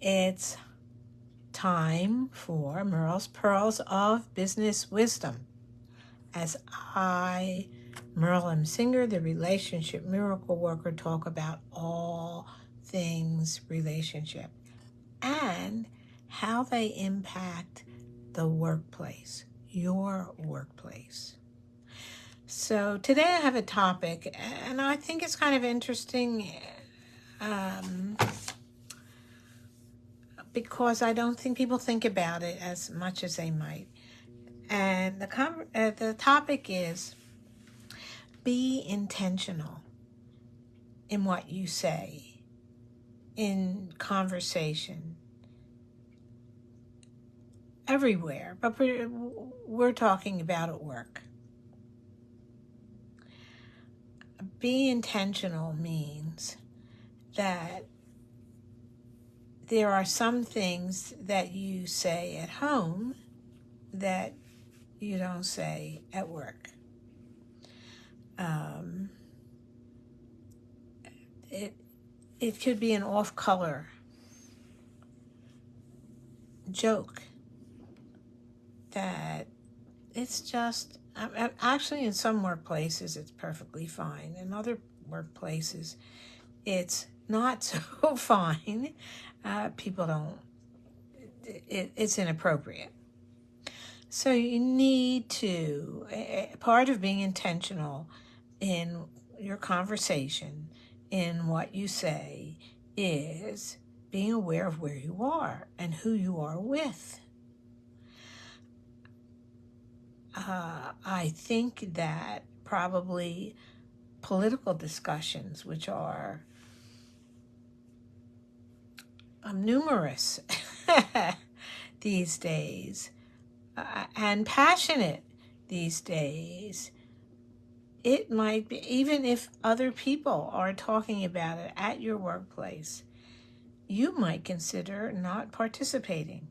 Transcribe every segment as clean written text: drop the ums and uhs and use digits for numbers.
It's time for Merle's Pearls of Business Wisdom. As I, Merle Singer, the relationship miracle worker, talk about all things relationship and how they impact the workplace, your workplace. So today I have a topic, and I think it's kind of interesting because I don't think people think about it as much as they might. And the topic is be intentional in what you say, in conversation, everywhere. But we're talking about at work. Be intentional means that there are some things that you say at home that you don't say at work. It could be an off-color joke that it's just, actually in some workplaces it's perfectly fine. In other workplaces it's not so fine. People don't, it's inappropriate. So you need to, part of being intentional in your conversation, in what you say, is being aware of where you are and who you are with. I think that probably political discussions, which are numerous these days, and passionate these days, it might be, even if other people are talking about it at your workplace, you might consider not participating.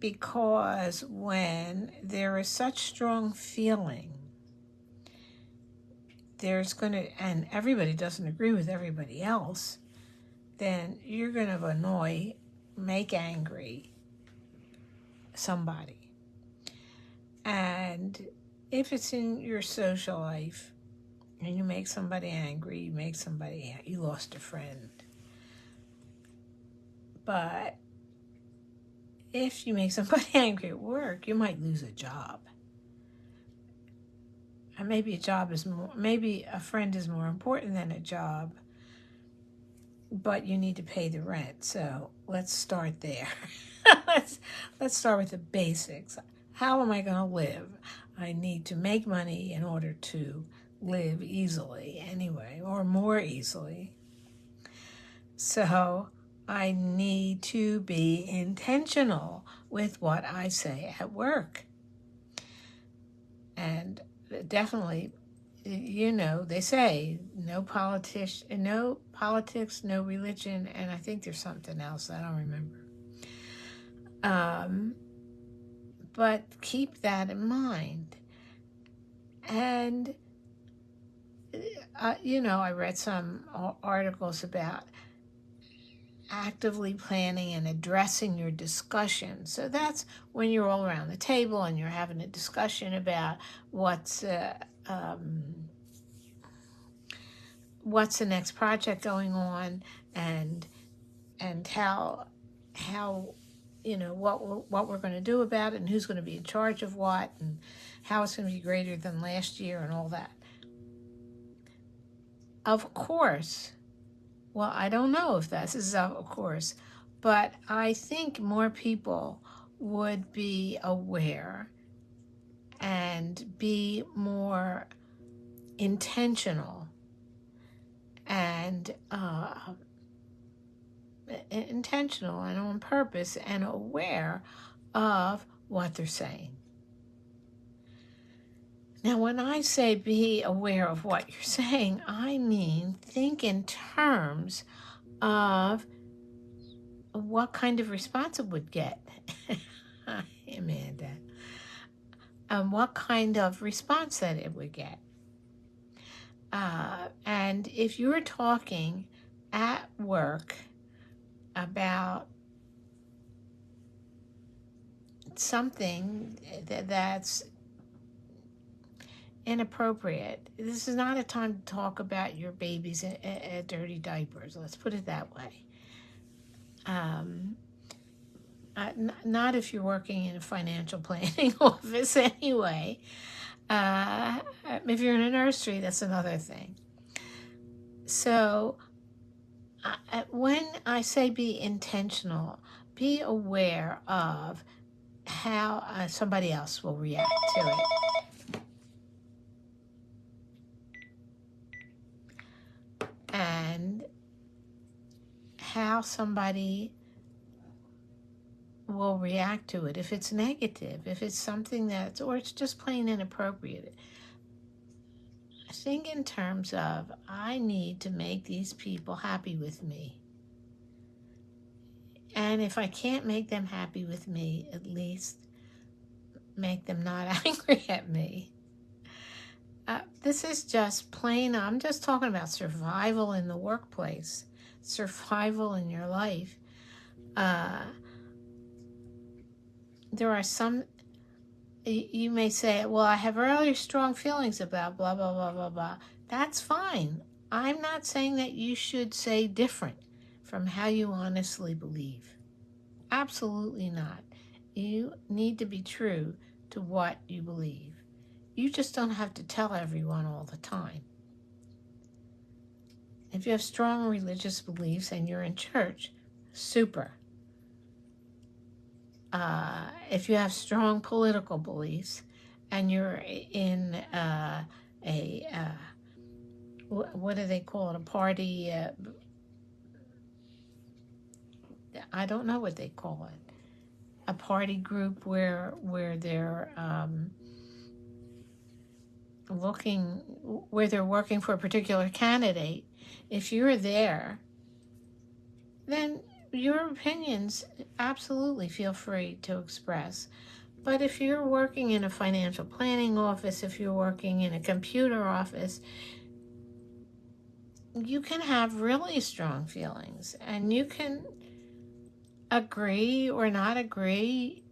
Because when there is such strong feeling, and everybody doesn't agree with everybody else, then you're going to make angry somebody. And if it's in your social life and you make somebody angry, you lost a friend. But if you make somebody angry at work, you might lose a job. And maybe a friend is more important than a job, but you need to pay the rent. So let's start there. let's start with the basics. How am I going to live? I need to make money in order to live easily anyway, or more easily. So I need to be intentional with what I say at work. And definitely, they say no politics, no religion, and I think there's something else I don't remember. But keep that in mind. And I read some articles about actively planning and addressing your discussion. So that's when you're all around the table and you're having a discussion about what's the next project going on, and how what we're going to do about it, and who's going to be in charge of what, and how it's going to be greater than last year, and all that. Of course, well, I don't know if this is of course, but I think more people would be aware and be more intentional and on purpose and aware of what they're saying. Now, when I say be aware of what you're saying, I mean think in terms of what kind of response it would get. Amanda. What kind of response that it would get. And if you're talking at work about something that's inappropriate. This is not a time to talk about your baby's dirty diapers. Let's put it that way. Not if you're working in a financial planning office anyway. If you're in a nursery, that's another thing. So when I say be intentional, be aware of how somebody else will react to it. And how somebody will react to it. If it's negative, if it's something that's, or it's just plain inappropriate. Think in terms of, I need to make these people happy with me. And if I can't make them happy with me, at least make them not angry at me. This is just plain, I'm just talking about survival in the workplace, survival in your life. There are some, you may say, well, I have really strong feelings about blah, blah, blah, blah, blah. That's fine. I'm not saying that you should say different from how you honestly believe. Absolutely not. You need to be true to what you believe. You just don't have to tell everyone all the time. If you have strong religious beliefs and you're in church, super. If you have strong political beliefs and you're in what do they call it? A party, I don't know what they call it. A party group where they're working for a particular candidate. If you're there, then your opinions absolutely feel free to express. But if you're working in a financial planning office, if you're working in a computer office, you can have really strong feelings and you can agree or not agree,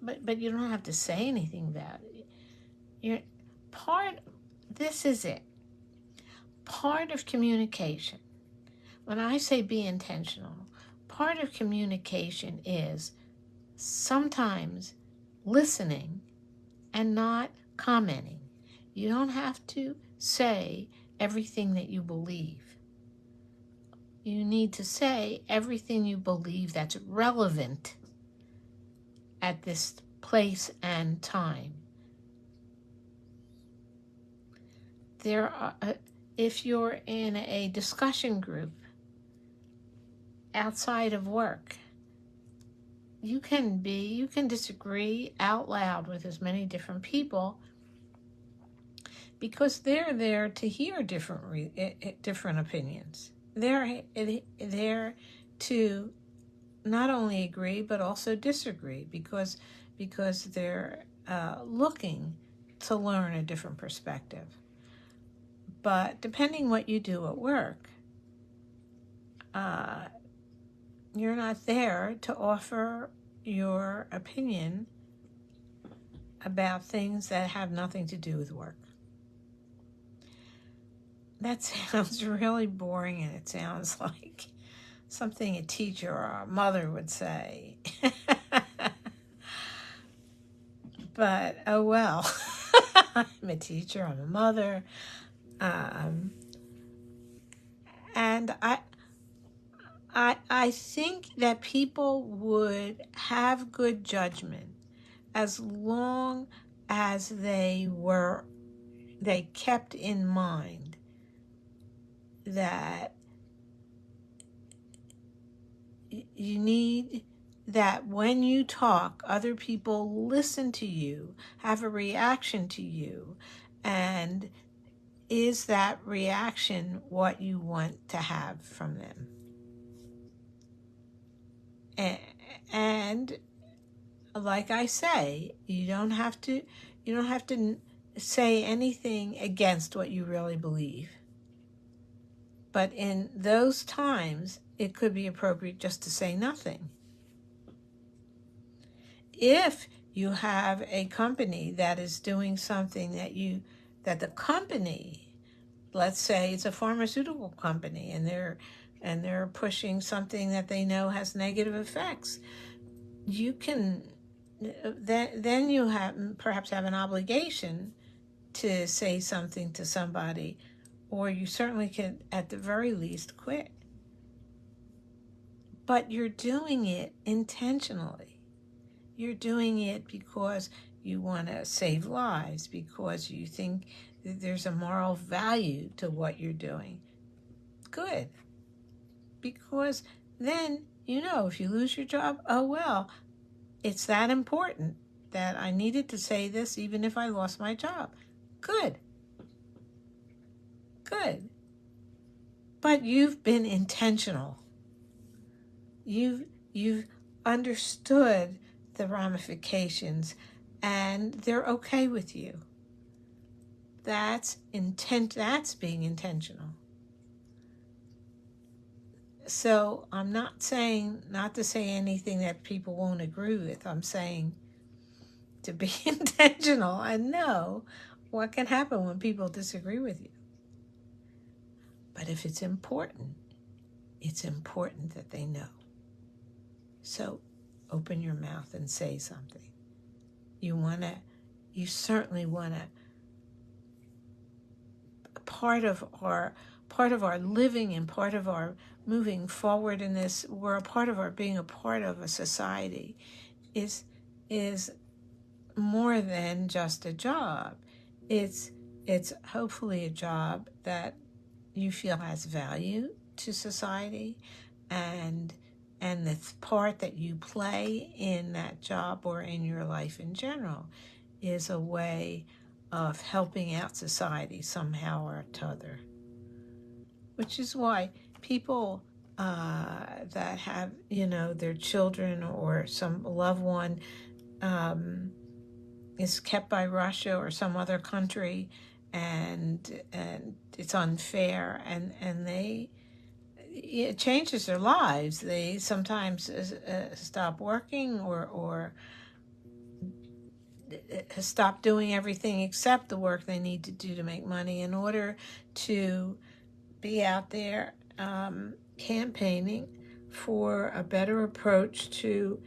but you don't have to say anything about it. This is it. Part of communication. When I say be intentional, part of communication is sometimes listening and not commenting. You don't have to say everything that you believe. You need to say everything you believe that's relevant at this place and time. If you're in a discussion group outside of work, you can disagree out loud with as many different people because they're there to hear different opinions. They're there to not only agree but also disagree because they're looking to learn a different perspective. But depending what you do at work, you're not there to offer your opinion about things that have nothing to do with work. That sounds really boring, and it sounds like something a teacher or a mother would say. But, oh well. I'm a teacher, I'm a mother. And I think that people would have good judgment as long as they kept in mind that you need that when you talk, other people listen to you, have a reaction to you, and is that reaction what you want to have from them? And like I say, you don't have to say anything against what you really believe. But in those times, it could be appropriate just to say nothing. If you have a company that is doing something that the company, let's say it's a pharmaceutical company, and they're pushing something that they know has negative effects, you can then you perhaps have an obligation to say something to somebody, or you certainly can at the very least quit. But you're doing it intentionally. You're doing it because you want to save lives, because you think that there's a moral value to what you're doing. Good. Because then, if you lose your job, oh well, it's that important that I needed to say this even if I lost my job. Good. Good. But you've been intentional. You've understood the ramifications, and they're okay with you. That's being intentional. So I'm not saying not to say anything that people won't agree with. I'm saying to be intentional and know what can happen when people disagree with you. But if it's important that they know. So open your mouth and say something. You certainly want to, part of our living and part of our moving forward in this, we're a part of our being a part of a society is more than just a job. It's hopefully a job that you feel has value to society, and the part that you play in that job or in your life in general is a way of helping out society somehow or t'other. Which is why people that have, their children or some loved one is kept by Russia or some other country, and it's unfair, and it changes their lives. They sometimes stop working or stop doing everything except the work they need to do to make money in order to be out there campaigning for a better approach to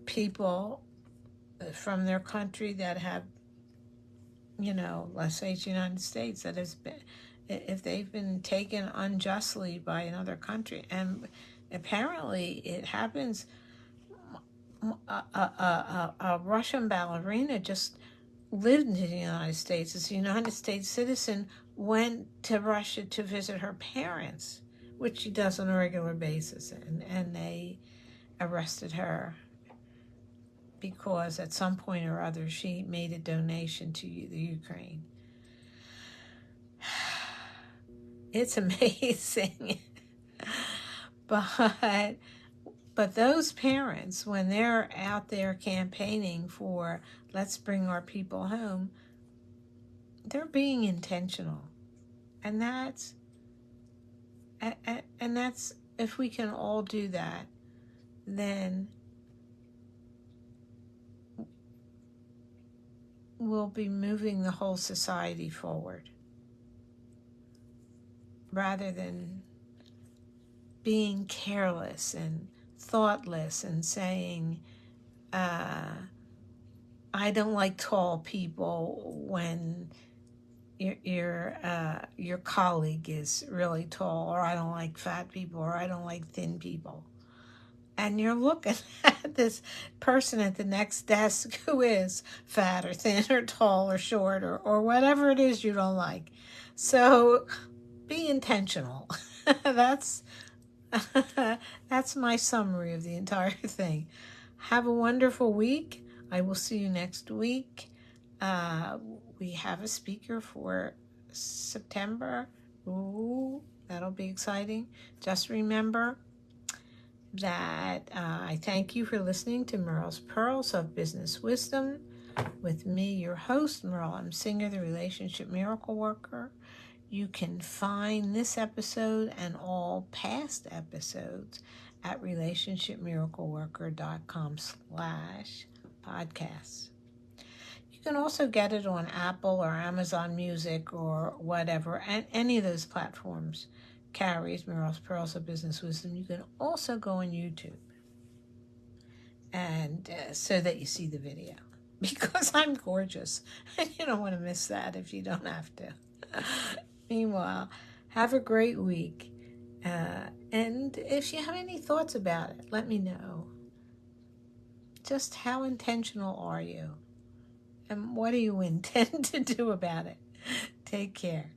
people from their country that have, let's say it's the United States, that has been, if they've been taken unjustly by another country. And apparently it happens. A Russian ballerina just lived in the United States as a United States citizen, went to Russia to visit her parents, which she does on a regular basis, and they arrested her because at some point or other she made a donation to the Ukraine. It's amazing. But those parents, when they're out there campaigning for let's bring our people home, they're being intentional. And that's if we can all do that, then we'll be moving the whole society forward, rather than being careless and thoughtless and saying, I don't like tall people when your colleague is really tall, or I don't like fat people, or I don't like thin people. And you're looking at this person at the next desk who is fat or thin or tall or short or whatever it is you don't like. So be intentional. That's my summary of the entire thing. Have a wonderful week. I will see you next week. We have a speaker for September. Ooh, that'll be exciting. Just remember that I thank you for listening to Merle's Pearls of Business Wisdom with me, your host, Merle Singer, the Relationship Miracle Worker. You can find this episode and all past episodes at relationshipmiracleworker.com/podcasts. You can also get it on Apple or Amazon Music or whatever, and any of those platforms carries Merle's Pearls of Business Wisdom. You can also go on YouTube, and so that you see the video, because I'm gorgeous, and you don't want to miss that if you don't have to. Meanwhile, have a great week, and if you have any thoughts about it, let me know. Just how intentional are you? And what do you intend to do about it? Take care.